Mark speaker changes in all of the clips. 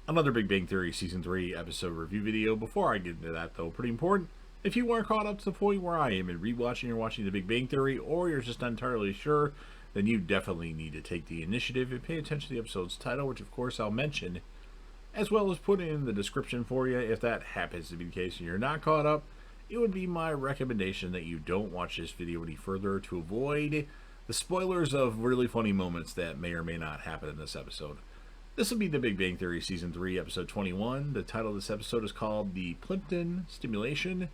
Speaker 1: Another Big Bang Theory Season 3 episode review video. Before I get into that, though, pretty important, if you weren't caught up to the point where I am in rewatching or watching The Big Bang Theory, or you're just not entirely sure, then you definitely need to take the initiative and pay attention to the episode's title, which of course I'll mention, as well as put in the description for you. If that happens to be the case and you're not caught up, it would be my recommendation that you don't watch this video any further to avoid the spoilers of really funny moments that may or may not happen in this episode. This will be The Big Bang Theory Season 3, Episode 21. The title of this episode is called The Plimpton Stimulation.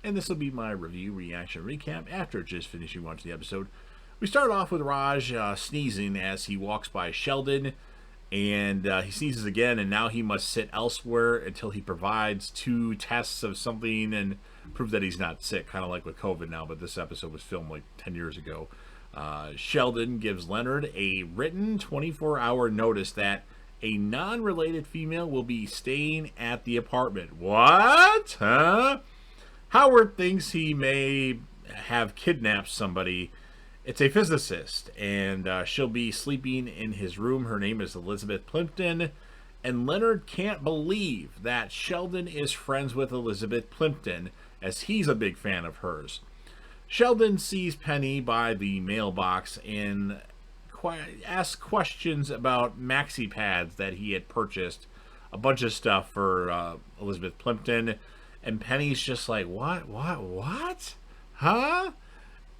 Speaker 1: And this will be my review, reaction, recap after just finishing watching the episode. We start off with Raj sneezing as he walks by Sheldon, and he sneezes again, and now he must sit elsewhere until he provides 2 tests of something and prove that he's not sick, kind of like with COVID now, but this episode was filmed like 10 years ago. Sheldon gives Leonard a written 24-hour notice that a non-related female will be staying at the apartment. What? Huh? Howard thinks he may have kidnapped somebody. It's a physicist, and she'll be sleeping in his room. Her name is Elizabeth Plimpton, and Leonard can't believe that Sheldon is friends with Elizabeth Plimpton, as he's a big fan of hers. Sheldon sees Penny by the mailbox and asks questions about maxi pads that he had purchased, a bunch of stuff for Elizabeth Plimpton, and Penny's just like, what? Huh?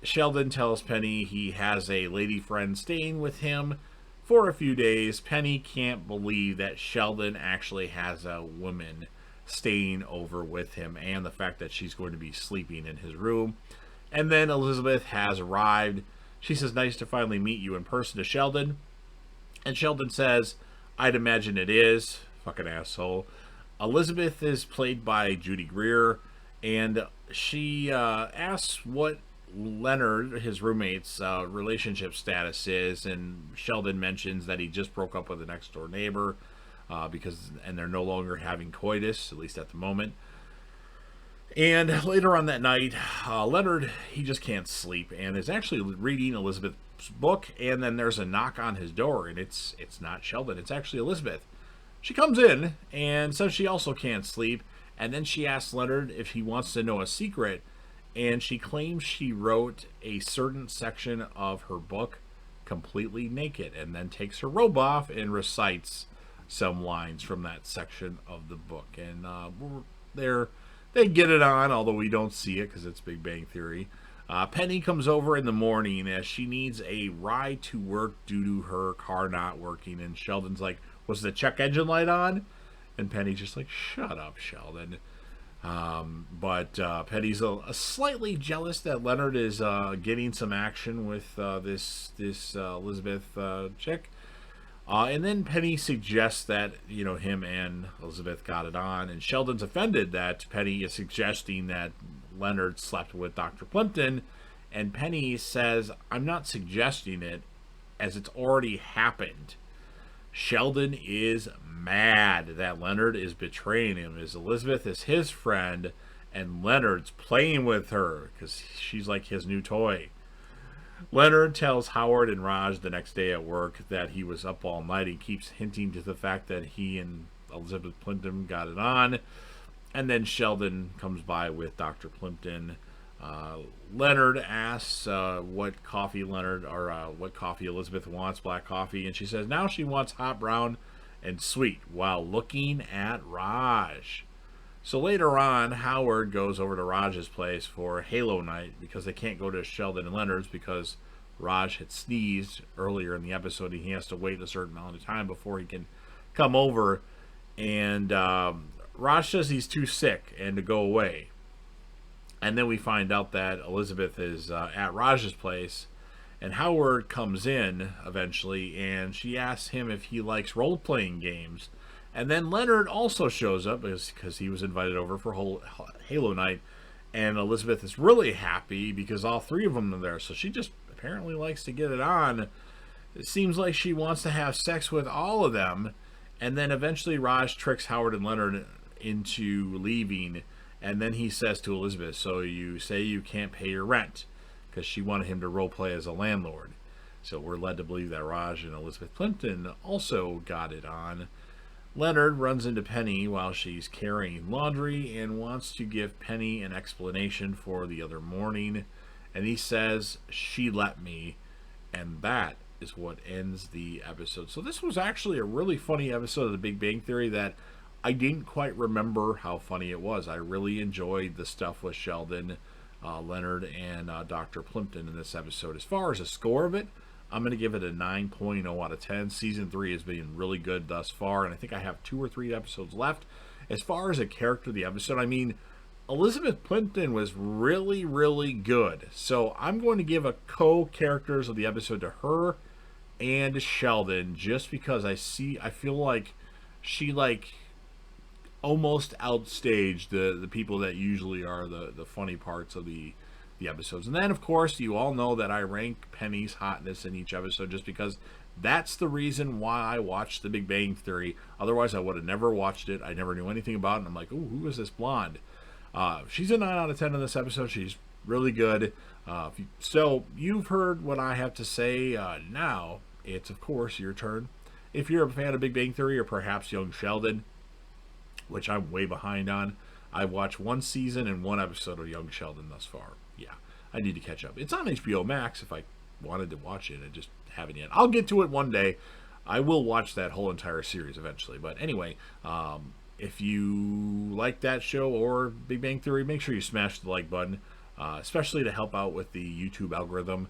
Speaker 1: Sheldon tells Penny he has a lady friend staying with him for a few days. Penny can't believe that Sheldon actually has a woman staying over with him, and the fact that she's going to be sleeping in his room. And then Elizabeth has arrived. She says, "Nice to finally meet you in person," to Sheldon. And Sheldon says, "I'd imagine it is." Fucking asshole. Elizabeth is played by Judy Greer, and she asks what Leonard, his roommate's, relationship status is, and Sheldon mentions that he just broke up with a next door neighbor and they're no longer having coitus, at least at the moment. And later on that night, Leonard, he just can't sleep and is actually reading Elizabeth's book, and then there's a knock on his door, and it's not Sheldon, it's actually Elizabeth. She comes in and says she also can't sleep, and then she asks Leonard if he wants to know a secret, and she claims she wrote a certain section of her book completely naked, and then takes her robe off and recites some lines from that section of the book. And they get it on, although we don't see it because it's Big Bang Theory. Penny comes over in the morning as she needs a ride to work due to her car not working, and Sheldon's like, "Was the check engine light on?" And Penny's just like, "Shut up, Sheldon." But Penny's a slightly jealous that Leonard is getting some action with this Elizabeth chick. And then Penny suggests that, him and Elizabeth got it on, and Sheldon's offended that Penny is suggesting that Leonard slept with Dr. Plimpton, and Penny says, "I'm not suggesting it, as it's already happened." Sheldon is mad that Leonard is betraying him, as Elizabeth is his friend, and Leonard's playing with her, because she's like his new toy. Leonard tells Howard and Raj the next day at work that he was up all night. He keeps hinting to the fact that he and Elizabeth Plimpton got it on. And then Sheldon comes by with Dr. Plimpton. Leonard asks what coffee Elizabeth wants, black coffee. And she says now she wants hot brown and sweet, while looking at Raj. So later on, Howard goes over to Raj's place for Halo night, because they can't go to Sheldon and Leonard's because Raj had sneezed earlier in the episode. He has to wait a certain amount of time before he can come over. And Raj says he's too sick and to go away. And then we find out that Elizabeth is at Raj's place, and Howard comes in eventually, and she asks him if he likes role-playing games. And then Leonard also shows up because he was invited over for Halo night, and Elizabeth is really happy because all 3 of them are there. So she just apparently likes to get it on. It seems like she wants to have sex with all of them. And then eventually Raj tricks Howard and Leonard into leaving, and then he says to Elizabeth, "So you say you can't pay your rent," because she wanted him to role play as a landlord. So we're led to believe that Raj and Elizabeth Plimpton also got it on. Leonard runs into Penny while she's carrying laundry and wants to give Penny an explanation for the other morning. And he says, "She let me." And that is what ends the episode. So this was actually a really funny episode of The Big Bang Theory that I didn't quite remember how funny it was. I really enjoyed the stuff with Sheldon, Leonard, and Dr. Plimpton in this episode. As far as a score of it, I'm going to give it a 9.0 out of 10. Season 3 has been really good thus far, and I think I have 2 or 3 episodes left. As far as a character of the episode, I mean, Elizabeth Plimpton was really, really good. So I'm going to give a co-characters of the episode to her and Sheldon, just because I feel like she almost outstaged the people that usually are the funny parts of the episodes. And then, of course, you all know that I rank Penny's hotness in each episode just because that's the reason why I watched The Big Bang Theory. Otherwise, I would have never watched it. I never knew anything about it. And I'm like, ooh, who is this blonde? She's a 9 out of 10 in this episode. She's really good. So you've heard what I have to say. Now it's, of course, your turn. If you're a fan of Big Bang Theory or perhaps Young Sheldon, which I'm way behind on, I've watched 1 season and 1 episode of Young Sheldon thus far. Yeah, I need to catch up. It's on HBO Max if I wanted to watch it. I just haven't yet. I'll get to it one day. I will watch that whole entire series eventually. But anyway, if you like that show or Big Bang Theory, make sure you smash the like button, especially to help out with the YouTube algorithm.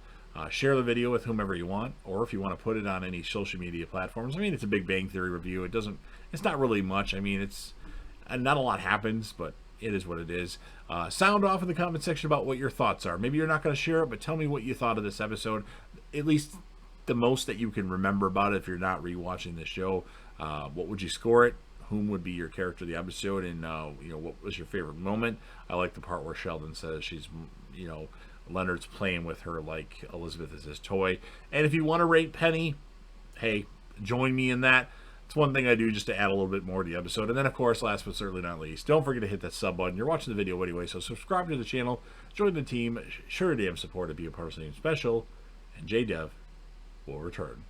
Speaker 1: Share the video with whomever you want, or if you want to put it on any social media platforms. I mean, it's a Big Bang Theory review. It's not really much. I mean, not a lot happens, but it is what it is. Sound off in the comment section about what your thoughts are. Maybe you're not going to share it, but tell me what you thought of this episode. At least the most that you can remember about it if you're not rewatching the show. What would you score it? Whom would be your character of the episode? And, what was your favorite moment? I like the part where Sheldon says she's, Leonard's playing with her like Elizabeth is his toy. And if you want to rate Penny, hey, join me in that. It's one thing I do just to add a little bit more to the episode. And then, of course, last but certainly not least, don't forget to hit that sub button. You're watching the video anyway, so subscribe to the channel, join the team, sure to damn support it, be a part of something special, and JDev will return.